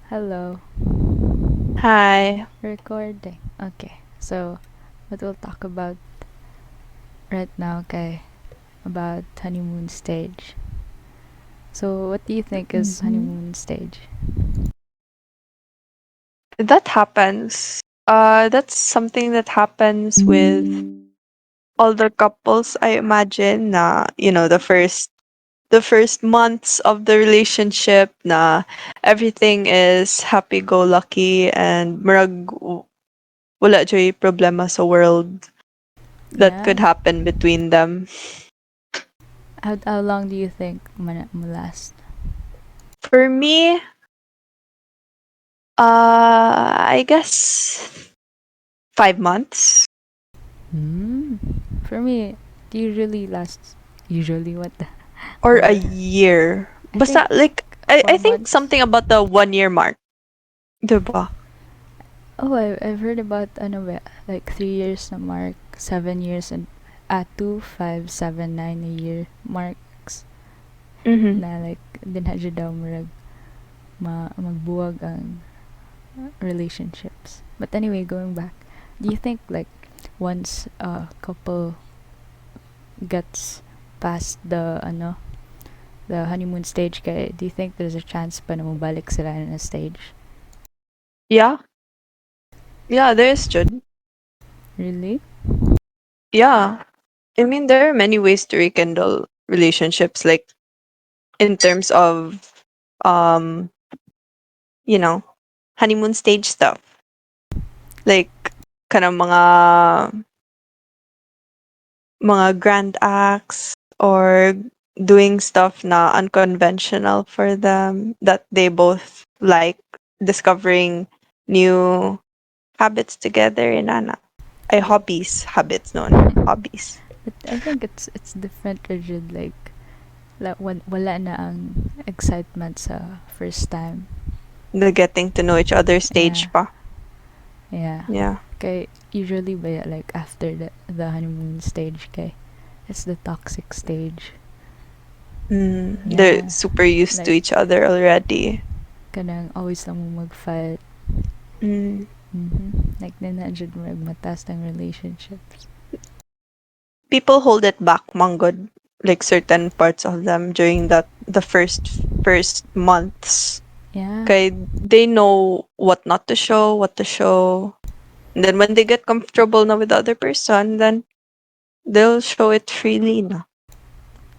Hello. Hi. Recording. Okay. So, what we'll talk about right now, okay, about honeymoon stage. So, what do you think is Mhm. honeymoon stage? That happens. That's something that happens with older couples, I imagine, na, the first months of the relationship na everything is happy-go-lucky and murag wala joy problema sa world that Yeah. could happen between them. How long do you think mo last? For me, I guess 5 months Hmm. For me, it usually lasts. Usually, what the? or a Uh, year. I think Basta like I 4 months. think something about the 1 year mark. Diba? Oh, I've heard about ano ba, like 3 years na mark, 7 years and 2, 5, 7, 9 a year marks Mhm. na like dinha daw murag magbuwag ang relationships. But anyway, going back, do you think like once a couple gets past the honeymoon stage, kay, do you think there's a chance pa na mabalik sila in a stage? Yeah. Yeah, there is Jude. Really? Yeah. I mean, there are many ways to rekindle relationships, like in terms of um, you know, honeymoon stage stuff. Like kanang mga grand acts or doing stuff na unconventional for them that they both like, discovering new habits together in ana. Ay, But habits noon. Hobbies. I think it's different rigid like wala na ang excitement sa first time. The getting to know each other Yeah. stage pa. Yeah. Yeah. Kay usually ba like after the honeymoon stage, kay it's the toxic stage. They're Yeah. super used to Like each other already. kanang always lang mo mag-fight. Mm. Like nandiyan mo matas ng relationships. People hold it back, manggod, like certain parts of them during that the first months. Yeah. Okay, they know what not to show, what to show. And then when they get comfortable na with the other person, then they'll show it freely na.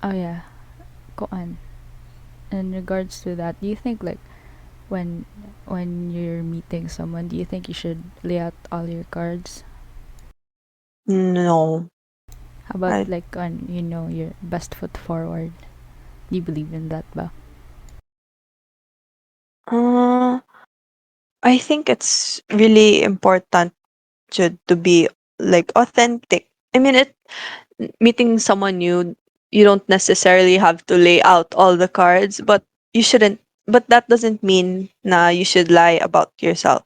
Oh yeah. Koan. In regards to that, do you think like when when you're meeting someone, do you think you should lay out all your cards? No. How about I like on your best foot forward? Do you believe in that ba? uh I think it's really important to be like authentic. I mean, meeting someone new, you don't necessarily have to lay out all the cards, but you shouldn't. But that doesn't mean na you should lie about yourself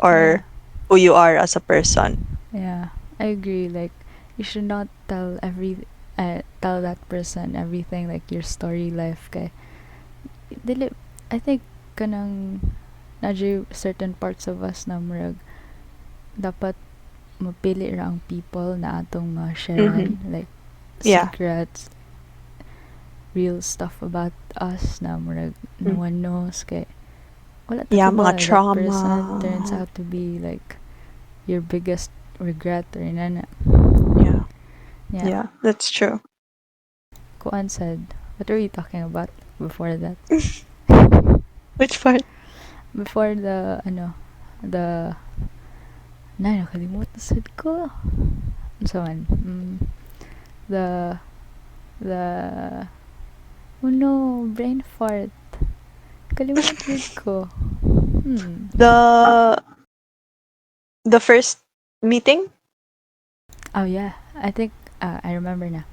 Yeah. or who you are as a person. Yeah. I agree. Like you should not tell that person everything like your story life kay dili I think kanang nadyo certain parts of us na murag dapat mapili ra ang people na atong Mm-hmm. sharean like Yeah. secrets, real stuff about us na murag no Mm. one knows kay wala ta Yeah, mga ba that person turns trauma. out to be like your biggest regret or inana. Yeah. Yeah. Yeah, that's true. Kuan said, what were you talking about before that? Which part? Before the nakalimutan sad ko. So man, the the oh no, brain fart. Kalimutan ko. Hmm. The the first meeting? Oh yeah, I think I remember na.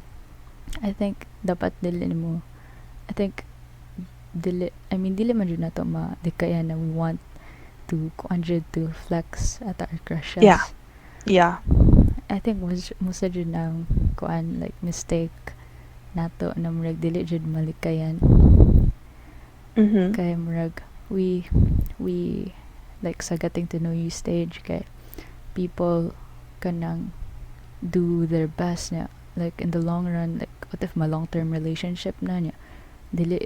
I think dapat dili mo. I think dili man jud nato madikayan na we want to kuan to flex at our Yeah. crushes. Yeah. I think musa jud nang kuan like mistake nato na murag dili jud malikayan Mm-hmm. kay murag we we like sa getting to know you stage kay people kanang do their best na like in the long run, like what if ma long term relationship na niya, dili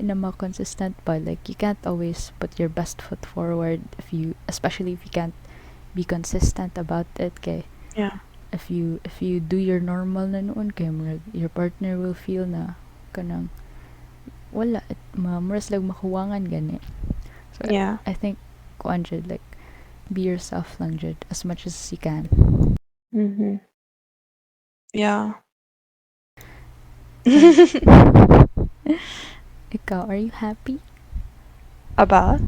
na ma consistent pa, like you can't always put your best foot forward if you, especially if you can't be consistent about it kay Yeah. if you do your normal na noon kay your partner will feel na kanang wala maras lang makuwangan gani. So Yeah. I think kuan jud, like be yourself lang jud as much as you can. Mhm. Yeah. Kay ikaw, are you happy About?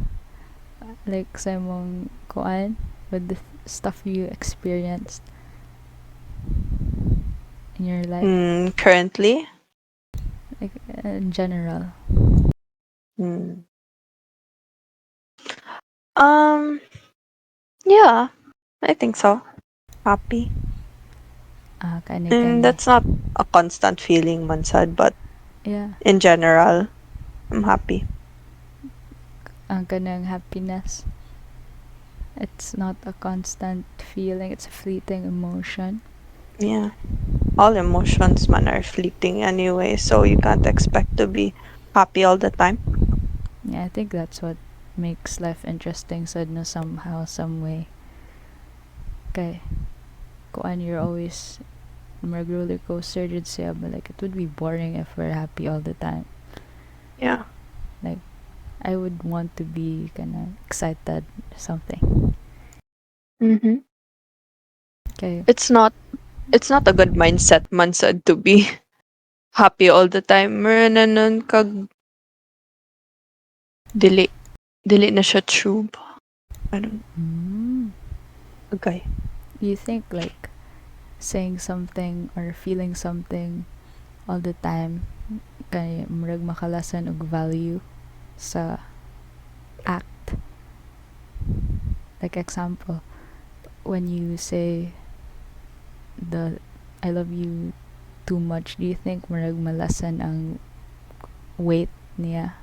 like sa imong kuan with the stuff you experienced in your life, Currently? like in general? Hmm. Um, yeah, I think so. Happy. Kani And kani. that's not a constant feeling, man said, but Yeah, in general, I'm happy. ang kanang happiness, it's not a constant feeling, it's a fleeting emotion. Yeah. All emotions, man, are fleeting anyway, so you can't expect to be happy all the time. Yeah, I think that's what makes life interesting sad no somehow some way kay kuan you're always mag roller coaster jud siya, but like it would be boring if we're happy all the time. Yeah. Like I would want to be kind of excited or something. Mm-hmm. Okay. It's not it's not a good mindset, man said, to be happy all the time. Meron na nun kag dili dili na siya true. I don't Mm. okay. Do you think like saying something or feeling something all the time kay murag makalasan og value sa act? Like example, when you say the I love you too much, do you think murag malasan ang weight niya?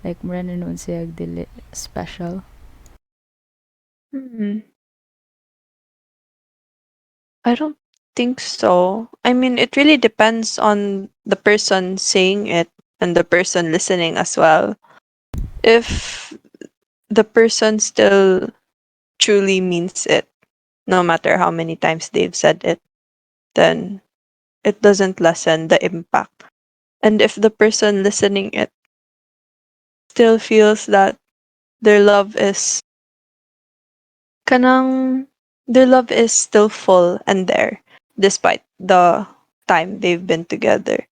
Like mura na noon siya dili special. Hmm. I don't think so. I mean, it really depends on the person saying it and the person listening as well. If the person still truly means it, no matter how many times they've said it, then it doesn't lessen the impact. And if the person listening it still feels that their love is kanang their love is still full and there despite the time they've been together,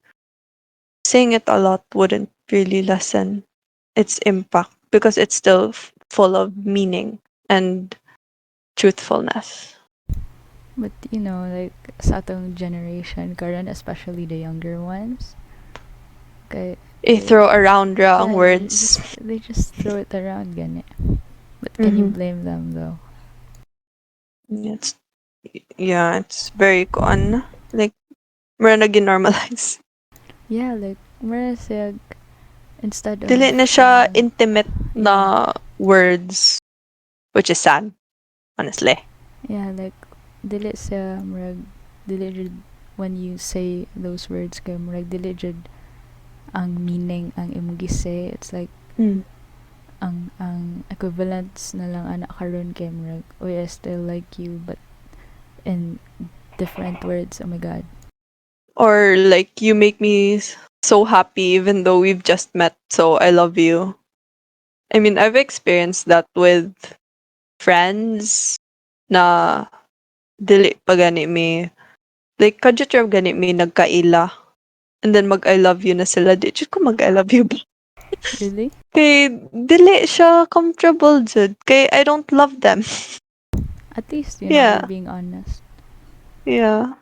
saying it a lot wouldn't really lessen its impact because it's still full of meaning and truthfulness. But you know, like sa atong generation karon, especially the younger ones, kay They they throw around wrong yeah, words. they just throw it around gani. But can you Mm-hmm. blame them though? It's yeah, it's very kuan like mura na ginormalize. Yeah, like mura siya instead Dili na of siya intimate yeah, na words, which is sad, honestly. yeah, like dili siya murag dili jud when you say those words kay murag dili jud ang meaning ang imong gise. It's like Mm. ang equivalents na lang ana karon kay murag oh I still like you but in different words. Oh my god. Or like you make me so happy even though we've just met, so I love you. I mean, I've experienced that with friends na dili pa gani mi like kadyo term gani mi nagkaila and then mag I love you na sila di jud ko mag I love you ba Really? kay dili siya comfortable jud kay I don't love them. At least you know you're Yeah, being honest. yeah,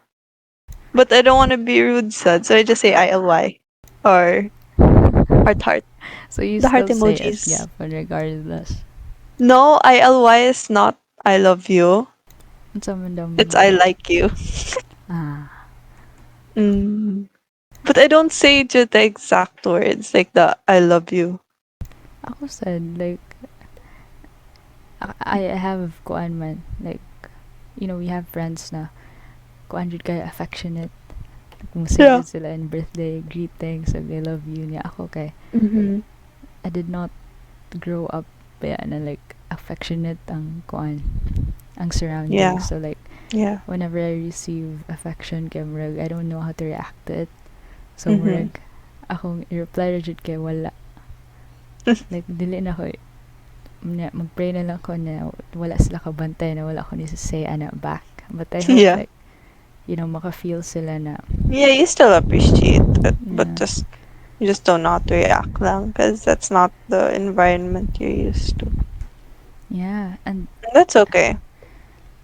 but I don't want to be rude sad, so I just say ILY or heart. So you The heart still say emojis. SGAP regardless. No, ILY is not I love you. Unsa man daw It's meaning? I like you. Ah, Mm. But I don't say to the exact words like the I love you. Ako sad, like, I have kuan man, like, we have friends na kuan jud kay affectionate. Yeah. Musaya sila in birthday greetings, and they love you niya. Ako kay, Mm-hmm. I did not grow up kaya na like affectionate ang kuan, ang surroundings. Yeah. So like, Yeah. whenever I receive affection kay murag, I don't know how to react to it. So Mm-hmm. murag, akong i-reply ra jud kay wala. Like, dili na ko mag-pray na lang ko na wala sila kabantay, na wala ko ni say ana back. But I hope Yeah. like, maka-feel sila na, Yeah, you still appreciate it, but yeah, you just don't know how to react lang because that's not the environment you're used to. yeah. And That's okay.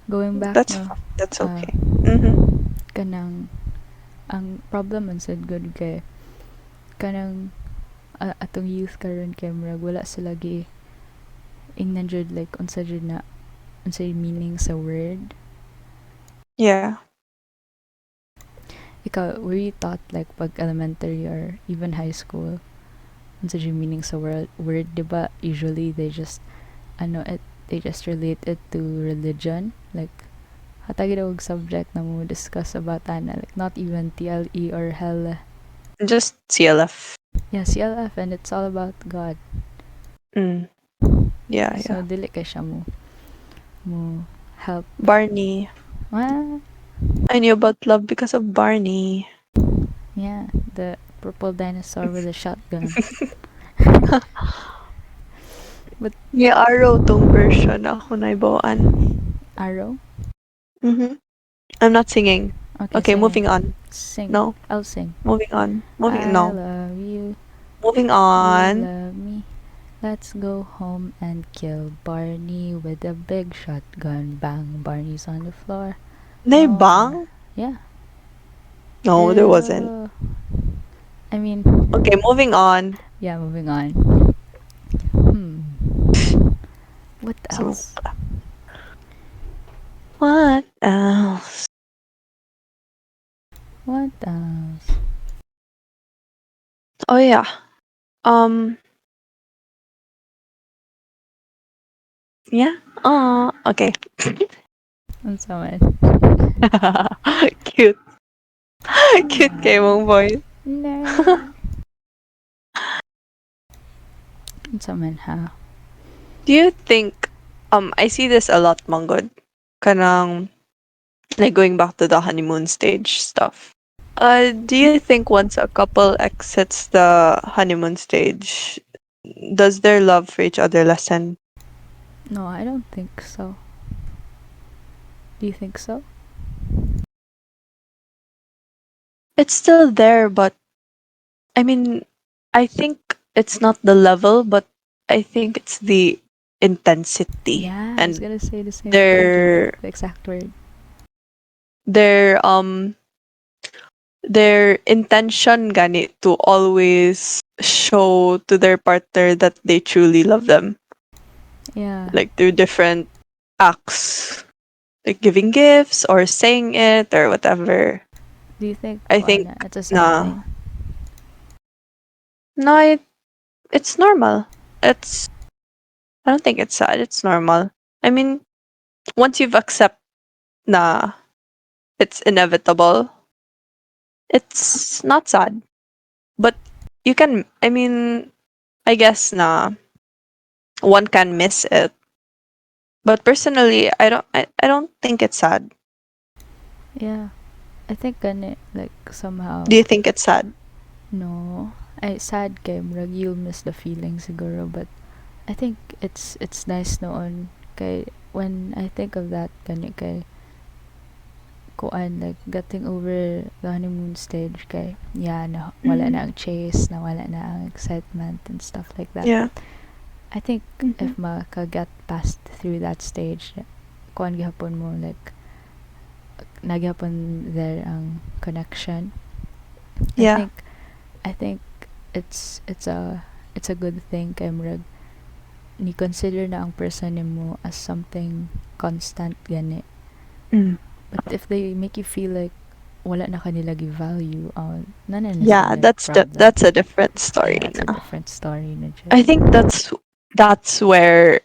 going back That's no, that's uh, okay. Mm-hmm. kanang, ang problem man sad good kay, kanang, atong youth karon kay murag wala sila gi ingnan jud like unsa jud na unsay meaning sa word. Yeah. Ikaw, were you taught like pag elementary or even high school unsa jud meaning sa word, diba usually they just relate it to religion, like hatagi daw og subject na mo discuss about ana, like not even TLE or hell. Just CLF. Yeah, CLF, and it's all about God. Mm. Yeah, So yeah. dili kay siya mo help. Barney. Ah, I knew about love because of Barney. yeah, the purple dinosaur with a shotgun. But Yeah, araw tong version ako naibawaan. Arrow. Mm-hmm. I'm not singing. Okay, Okay, sing it. moving on. Sing. No, I'll sing. moving on. Moving I no. love you. Moving You on. love me. Let's go home and kill Barney with a big shotgun. Bang, Barney's on the floor. No more. Naibang? Yeah. No, there wasn't. Ew. I mean, Okay, moving on. yeah, moving on. Hmm. What So, else? what else? What else? Oh yeah. Um. Yeah. Okay. Unsa man? Cute. Come Cute kay mong on. voice. Nerd. Unsa man ha? Do you think I see this a lot, Manggod. Kanang like going back to the honeymoon stage stuff. Do you think once a couple exits the honeymoon stage, does their love for each other lessen? No, I don't think so. Do you think so? It's still there, but I mean, I think it's not the level, but I think it's the intensity Yeah, I was and gonna say the same thing, Jude. their The exact word. their um their intention gani to always show to their partner that they truly love them, Yeah. like through different acts, like giving gifts or saying it or whatever. Do you think I think kuana, it's a sad na thing? no, it's normal. It's I don't think it's sad. It's normal. I mean, once you've accept na it's inevitable, it's not sad. But you can. I mean, I guess na one can miss it. But personally, I don't think it's sad. Yeah. I think gani, like Do somehow, you think it's sad? no. Ay, sad kay murag you'll miss the feeling siguro, but I think it's nice noon kay when I think of that gani kay kuan, like getting over the honeymoon stage kay yeah, na wala Mm-hmm. na ang chase, na wala na ang excitement and stuff like that. Yeah. I think Mm-hmm. if makaget past through that stage, kuan gihapon mo like nagyapon there ang connection. I Yeah. think I think it's a good thing kay murag ni consider na ang person nimo as something constant gani. Mm. But if they make you feel like wala na kanila gi-value, na na Yeah, sila problem. that's a different story Yeah, it's a na. different story na jud. I think that's where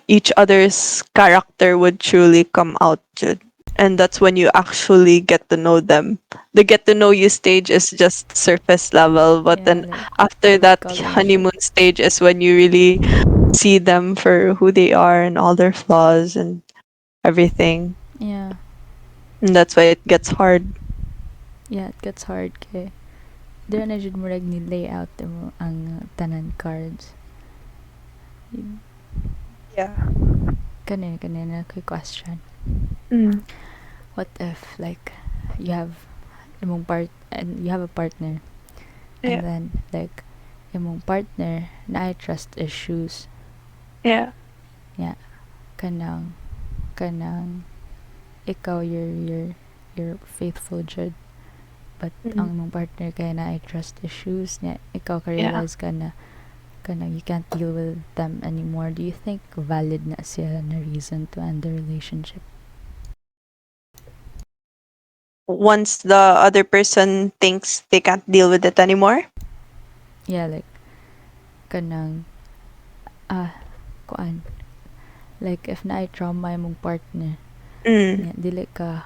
each other's character would truly come out, Jude. And that's when you actually get to know them. The get to know you stage is just surface level, but Yeah, then like after the that college. honeymoon stage is when you really see them for who they are and all their flaws and everything. Yeah. And that's why it gets hard. Yeah, it gets hard kay. Dira na jud murag ni layout mo ang tanan cards. Y- Yeah. kanina quick question. Mm. What if like you have imong part and you have a partner, and Yeah. then like imong partner na trust issues. Yeah. Yeah, kanang kanang ikaw you're faithful jud, but Mm. ang imong partner kay na trust issues niya, ikaw ka Yeah. realize ka na kanang you can't deal with them anymore. Do you think valid na siya na reason to end the relationship? Once the other person thinks they can't deal with it anymore. Yeah, like kanang ah kuan, like if na trauma imong partner Mm. nya dili ka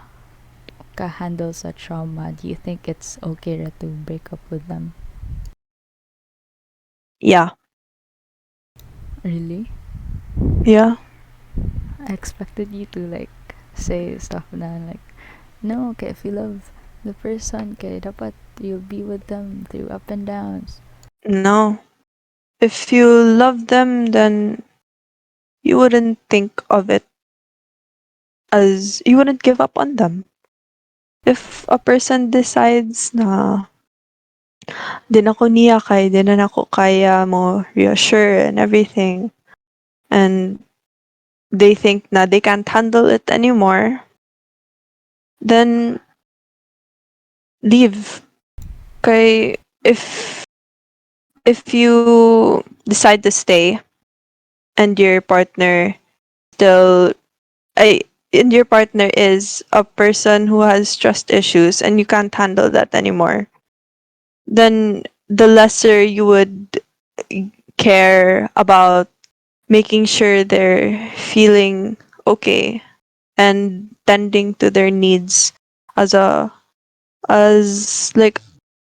handle sa trauma, do you think it's okay ra to break up with them? Yeah. Really? Yeah. I expected you to like say stuff na like, no, okay, if you love the person, kay dapat you'll be with them through up and downs. No. If you love them, then you wouldn't think of it as you wouldn't give up on them. If a person decides na di na ko niya kay di na ako kaya mo reassure and everything, and they think na they can't handle it anymore, then leave. Kay if you decide to stay and your partner still I and your partner is a person who has trust issues and you can't handle that anymore, then the lesser you would care about making sure they're feeling okay and tending to their needs as like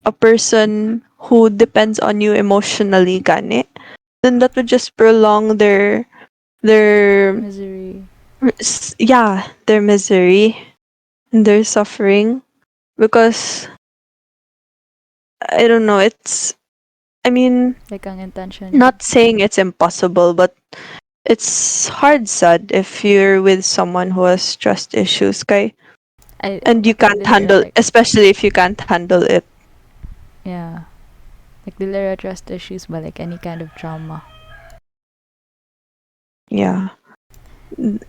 a person who depends on you emotionally gani, then that would just prolong their Misery. yeah, their misery and their suffering, because I don't know, it's, I mean, Like ang intention. not saying it's impossible, but it's hard sad if you're with someone who has trust issues kay, I and you can't dili ra handle, like, especially if you can't handle it. yeah. Like dili ra trust issues but like any kind of trauma. Yeah.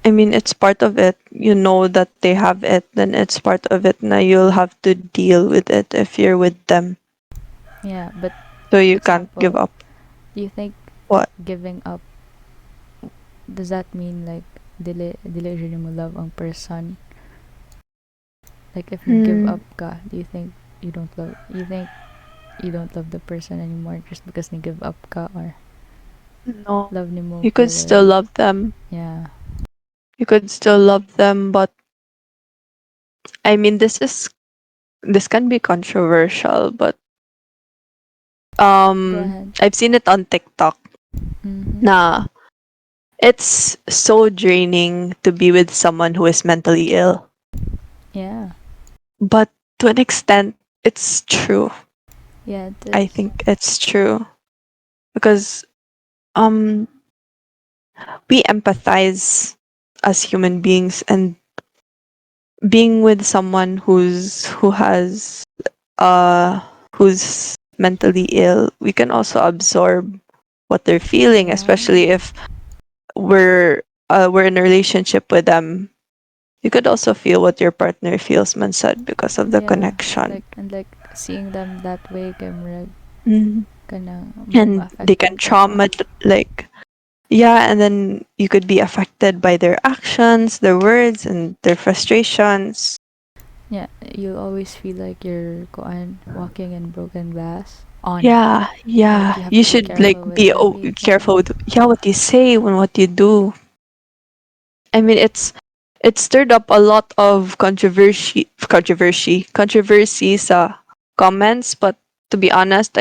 I mean, it's part of it. You know that they have it, then it's part of it. Now you'll have to deal with it if you're with them. Yeah, but So you can't give example, up. do you think What? giving up, does that mean like dili rin mo love ang person? Like if nag-give Hmm. up ka, do you think you think you don't love the person anymore just because nag-give up ka, or No. love ni mo You for could still real? love them. Yeah. You could still love them, but I mean, this can be controversial, but Go ahead. I've seen it on TikTok. Mm-hmm. Na it's so draining to be with someone who is mentally ill. Yeah. But to an extent, it's true. Yeah, it I is. think it's true because um we empathize as human beings, and being with someone uh who's mentally ill, we can also absorb what they're feeling, Yeah. especially if we're in a relationship with them. You could also feel what your partner feels, man said, because of the Yeah. connection. Like and like seeing them that way kay murag Mhm. kana And they can ma-affected ka ka. trauma, like, yeah, and then you could be affected by their actions, their words, and their frustrations. Yeah, you'll always feel like you're walking in broken glass on. Yeah, Like yeah. you have You to be should like careful with be careful everything. with what you say and what you do. I mean, it stirred up a lot of controversy sa comments. But to be honest,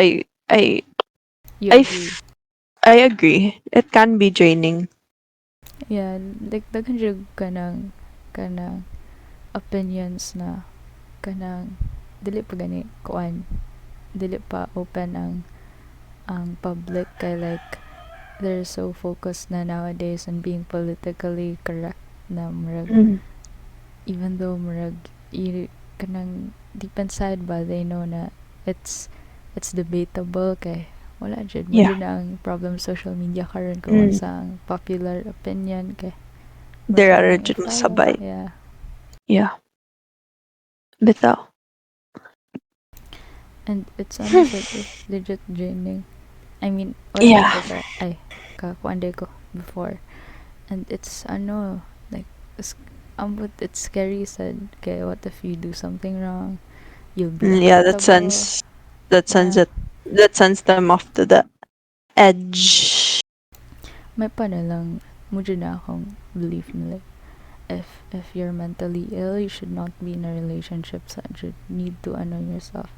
You I agree. f- I agree. It can be draining. Yeah, like daghan jud kanang opinions na kanang dili pa gani dili pa open ang public kay like they're so focused na nowadays on being politically correct na murag Mm. even though murag kanang deep inside ba they know na it's it's debatable kay wala jud mo Yeah. jud na ang problem sa social media karon kung Mm. unsa ang popular opinion kay There basta are lang jud i-follow. masabay. Yeah. Yeah. Bitaw. And it's honestly it's legit draining. I mean, wala man Yeah. ko ka ay kakuanday ko before. And it's like it's, but it's scary said kay what if you do something wrong? You'll be Yeah, accountable. Yeah. that sends them off to the edge. May pa na lang mudyo na akong belief na like if you're mentally ill, you should not be in a relationship so you need to know yourself.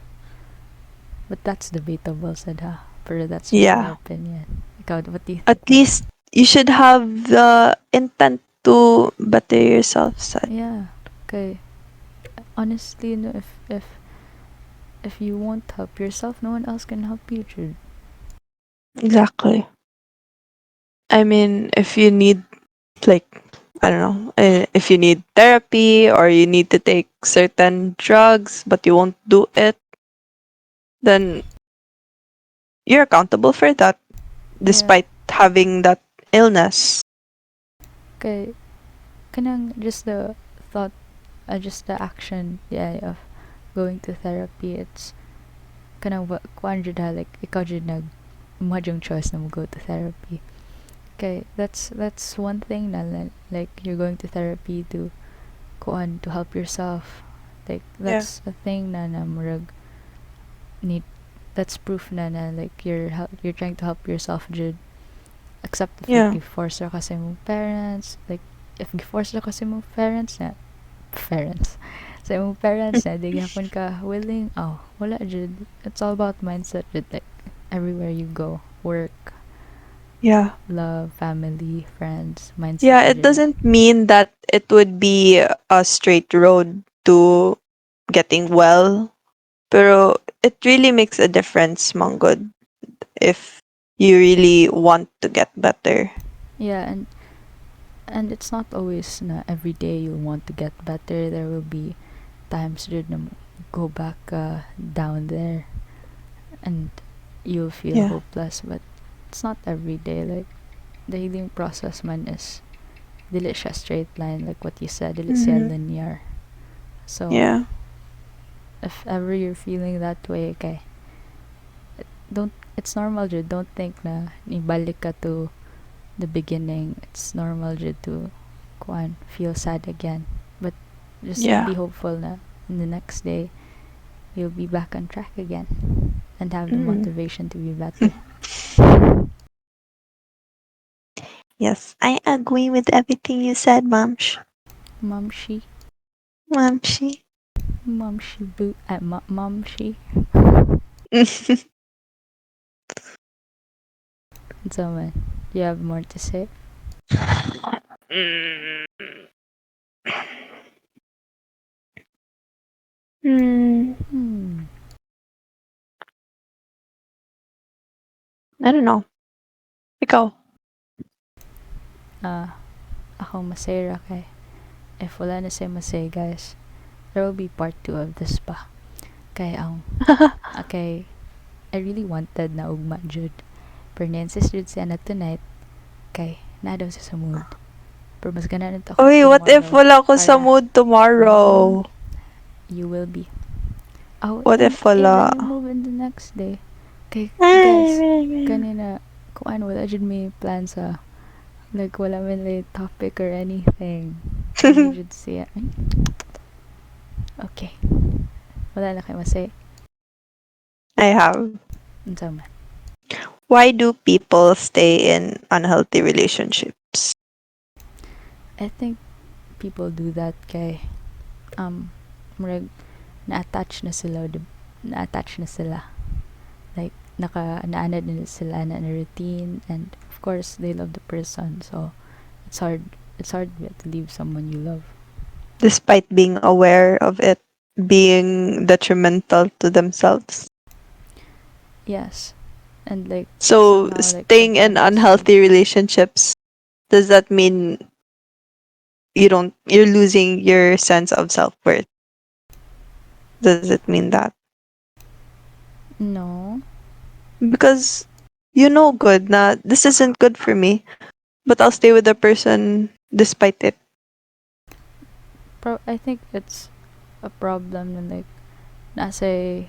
But that's debatable said ha. Pero that's just my Yeah. opinion. Ikaw, what do you At think? least you should have the intent to better yourself, said. Yeah. Okay. Honestly, no, if you won't help yourself, no one else can help you, Jude. Exactly. I mean, if you need, like, I don't know, if you need therapy or you need to take certain drugs, but you won't do it, then you're accountable for that, Yeah. despite having that illness. Okay. Kanang just the thought, just the action, yeah, of going to therapy. It's kanang kuan jud ha, like ikaw jud mahadyung choice na mo go to therapy. Okay, that's one thing na like you're going to therapy to kuan to help yourself. Like Yeah. that's a thing na murag need that's proof na like you're trying to help yourself jud. Except if Yeah. gi-force ra kasi mo parents, like if gi-force ra kasi mo parents sa imong parents na di gyapon ka willing, oh wala jud. It's all about mindset jud, like everywhere you go, work, Yeah. love, family, friends, mindset Yeah, na it jud. doesn't mean that it would be a straight road to getting well, pero it really makes a difference, Manggod, if you really want to get better. Yeah, and it's not always na every day you'll want to get better. There will be times jud na go back down there and you'll feel Yeah. hopeless, but it's not every day. Like the healing process man is dili siya straight line like what you said, dili siya Mm-hmm. linear. So Yeah. if ever you're feeling that way, okay, don't it's normal jud. Don't think na ibalik ka to the beginning. It's normal jud to feel sad again. But just Yeah. be hopeful na in the next day you'll be back on track again and have the Mm. motivation to be better. Yes, I agree with everything you said, Momsh. Momshi, Momshi. momshi boo, momshi. So man, do you have more to say? Mm. Hmm. Hmm. I don't know. Ikaw. Ah, ako masaya kay. If wala na say masay guys, there will be part 2 of this pa. Kay okay, I really wanted na ugma jud. Pero nansis jud siya na tonight kay na daw siya sa mood. Pero mas ganahan ako Uy, what if tomorrow wala ko sa para mood tomorrow? you will be. Oh, What if then wala? we move in the next day. Kay guys, Ay, kanina kuan wala jud may plan sa like wala man like topic or anything. Kami jud siya. Okay. Wala na kayo masay. I have. Unsa man? Why do people stay in unhealthy relationships? I think people do that kay murag na-attach na sila na-attach na sila. Like naanad na sila na routine, and of course they love the person, so it's hard to leave someone you love. Despite being aware of it being detrimental to themselves. Yes. And like So, somehow like staying in subconsciously. unhealthy relationships, does that mean you're losing your sense of self-worth? Does it mean that? No. Because you know good na this isn't good for me, but I'll stay with the person despite it. I think it's a problem na like nasa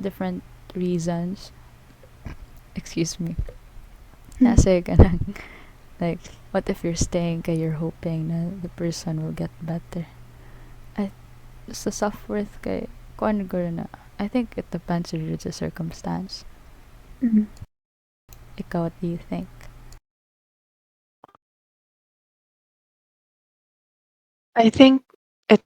different reasons. Excuse me. Nasa kanang like what if you're staying kay you're hoping na the person will get better. I Sa self-worth kay kuan ko na. I think it depends on the circumstance. Mhm. Ikaw, what do you think? I think it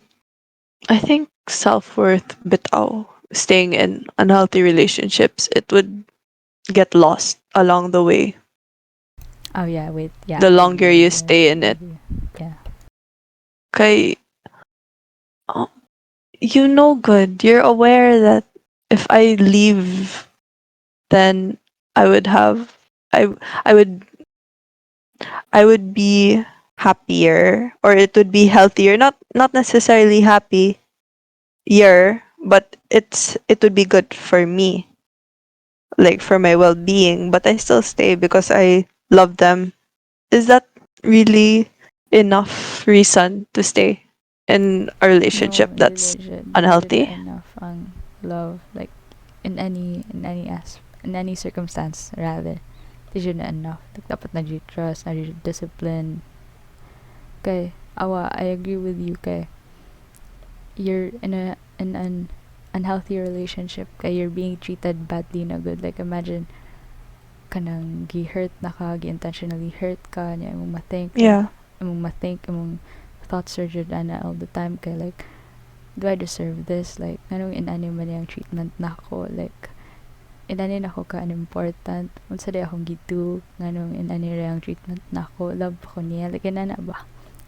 I think self-worth bitaw staying in unhealthy relationships, it would get lost along the way Oh yeah, wait. Yeah, the I longer agree. you I stay in agree it. with you. Yeah. Kay oh, you know good. You're aware that if I leave, then I would have I I would I would be happier, or it would be healthier. Not necessarily happier, but it would be good for me, like for my well-being, but I still stay because I love them. Is that really enough reason to stay in a No, relationship that's dili na unhealthy? enough ang love, like in any circumstance rather. Dili na enough. Like dapat na trust, na discipline. Kay awa, I agree with you kay you're in an unhealthy relationship kay you're being treated badly na good. Like imagine kanang gi-hurt na ka, gi-intentionally hurt ka, nya imong ma-think like Yeah. imong thoughts are jud ana all the time kay like do I deserve this? Like, anong inani man yung treatment na ako? Like, inani na ako ka-important. Unsa di akong gitu? Nganong inani ra yung treatment na ako? Love ko niya. Like, inana ba?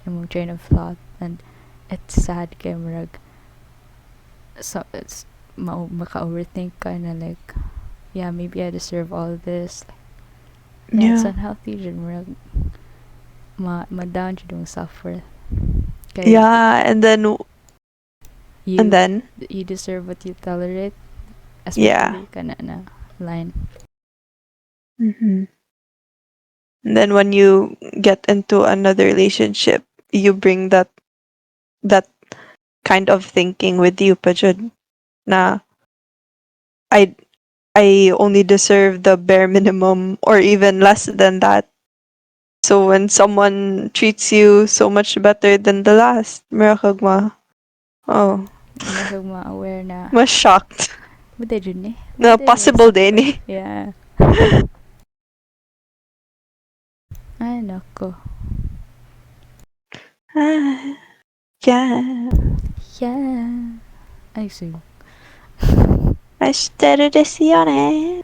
Yung train of thought. And it's sad kay murag. So, it's maka-overthink ka na like, yeah, maybe I deserve all this. Like, yeah, it's Yeah. unhealthy jud murag. Ma-down jud yung self-worth. Kay, Yeah, and you, then you deserve what you tolerate. yeah. Especially kana na line. hmm And then when you get into another relationship, you bring that kind of thinking with you, pa jud, na I I only deserve the bare minimum or even less than that. So when someone treats you so much better than the last, meron ma, oh, Marag ma-aware na, mas shocked. buti dyan eh. Na Buti may possible din suffer. eh. Yeah. Ay, nako. Ah, yeah. Yeah. Ay, sige. Espero deseones.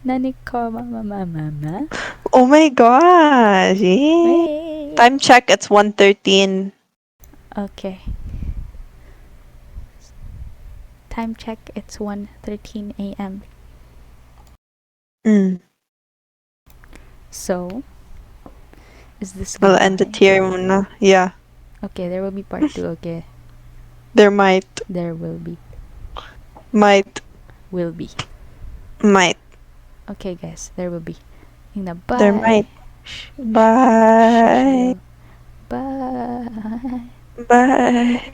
Nani ko, mama, mama, mama. Oh my gosh. Eh. Wait. Time check, it's 1:13. Okay. Time check, it's 1:13 a.m. Mm. So, is this I'll end it goodbye? here muna. Yeah. Okay, there will be part 2, okay? There might. There will be. Might. Will be. Might. Okay, guys, there will be. There Bye. might. Shh, shh, shh, shh, Bye. shh. Bye. Bye.